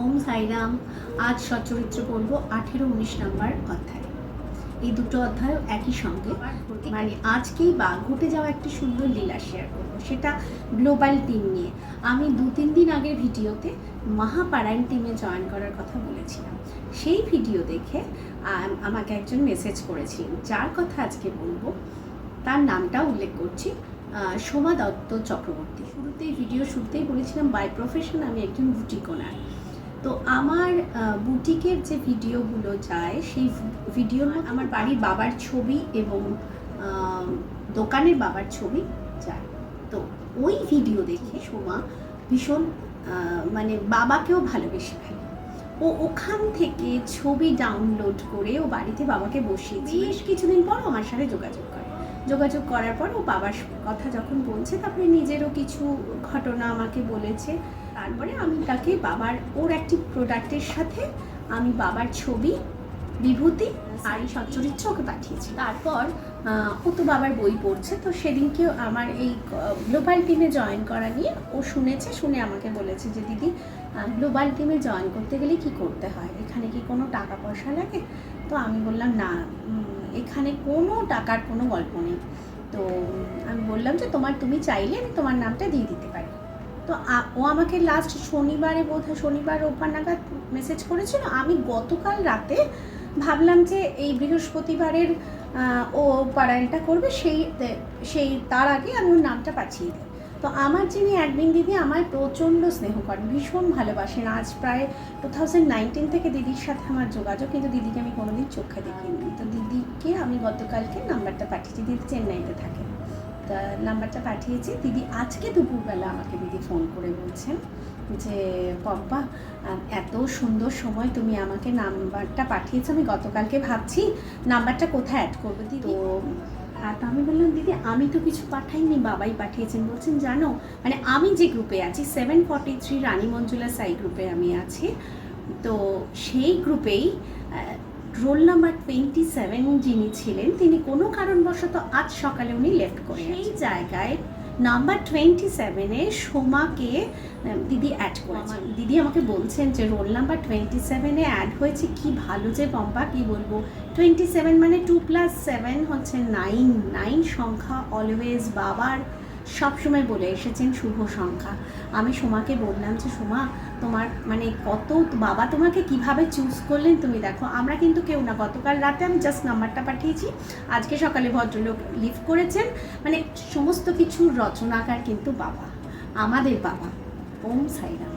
ওম সাইরাম। আজ সচ্চরিত্র পড়ব 18-19 নম্বর অধ্যায়। এই দুটো অধ্যায় একই সঙ্গে, মানে আজকেই বা ঘটে যাওয়া একটি সুন্দর লীলা শেয়ার করব, সেটা গ্লোবাল টিম নিয়ে। আমি 2-3 দিন আগের ভিডিওতে মহাপারায়ণ টিমে জয়েন করার কথা বলেছিলাম। সেই ভিডিও দেখে আমাকে একজন মেসেজ করেছিলেন, যার কথা আজকে বলবো। তার নামটাও উল্লেখ করছি, সোমা দত্ত চক্রবর্তী। ভিডিও শুরুতেই বলেছিলাম বাই প্রফেশন আমি একজন বুটিক ওনার। তো আমার বুটিকের যে ভিডিওগুলো যায় সেই ভিডিওর মধ্যে আমার বাড়ির বাবার ছবি এবং দোকানের বাবার ছবি যায়। তো ওই ভিডিও দেখে সোমা ভীষণ মানে বাবাকেও ভালোবেসে ফেলে। ও ওখান থেকে ছবি ডাউনলোড করে ও বাড়িতে বাবাকে বসিয়ে বেশ কিছুদিন পর আমার সাথে যোগাযোগ করার পর ও বাবার কথা যখন বলছে, তারপরে নিজেরও কিছু ঘটনা আমাকে বলেছে। তারপরে আমি তাকে ওর একটি প্রোডাক্টের সাথে আমি বাবার ছবি, বিভূতি আর এই সচ্চরিত্র ওকে পাঠিয়েছি। তারপর ও তো বাবার বই পড়ছে, তো সেদিনকে আমার এই গ্লোবাল টিমে জয়েন করা নিয়ে ও শুনে আমাকে বলেছে যে দিদি, গ্লোবাল টিমে জয়েন করতে গেলে কি করতে হয়, এখানে কি কোনো টাকা পয়সা লাগে? তো আমি বললাম না, এখানে কোনো টাকার কোনো গল্প নেই। তো আমি বললাম যে তুমি চাইলে আমি তোমার নামটা দিয়ে দিতে পারি। তো ও আমাকে লাস্ট শনিবার ওপার নাগাদ মেসেজ করেছিল। আমি গতকাল রাতে ভাবলাম যে এই বৃহস্পতিবারের ও পারায়ণটা করবে, সেই তার আগে আমি ওর নামটা পাঠিয়ে দিই। তো আমার যিনি অ্যাডমিন দিদি আমার প্রচণ্ড স্নেহ করেন, ভীষণ ভালোবাসেন। আজ প্রায় 2019 থেকে দিদির সাথে আমার যোগাযোগ, কিন্তু দিদিকে আমি কোনোদিন চোখে দেখিনি। তো দিদিকে আমি গতকালকে নাম্বারটা পাঠিয়েছি। দিদি চেন্নাইতে থাকে, তা নাম্বারটা পাঠিয়েছি। দিদি আজকে দুপুরবেলা আমাকে ফোন করে বলছেন যে পম্পা, এত সুন্দর সময় তুমি আমাকে নাম্বারটা পাঠিয়েছো, আমি গতকালকে ভাবছি নাম্বারটা কোথায় অ্যাড করবো দিদি। তো আমি বললাম দিদি আমি তো কিছু পাঠাইনি, বাবাই পাঠিয়েছেন। বলছেন জানো, মানে আমি যে গ্রুপে আছি 743 রানী মঞ্জুলা সাই গ্রুপে আমি আছি, তো সেই গ্রুপেই রোল নাম্বার 27 যিনি ছিলেন তিনি কোনো কারণবশত আজ সকালে উনি লেফট করে, সেই জায়গায় নাম্বার 27-এ সোমাকে দিদি অ্যাড করেছেন। দিদি আমাকে বলছেন যে রোল নাম্বার 27-এ অ্যাড হয়েছে, কি ভালো যে পম্পা, কি বলবো। 27 মানে 2+7 হচ্ছে 9 সংখ্যা অলওয়েজ বাবার সবসময় বলে এসেছেন শুভ সংখ্যা। আমি সোমাকে বললাম যে সোমা, তোমার মানে বাবা তোমাকে কিভাবে চুজ করলেন তুমি দেখো, আমরা কিন্তু কেউ না। গতকাল রাতে আমি জাস্ট নাম্বারটা পাঠিয়েছি, আজকে সকালে ভদ্রলোক লিভ করেছেন, মানে সমস্ত কিছুর রচনাকার কিন্তু বাবা, আমাদের বাবা। ওম সাইরাম।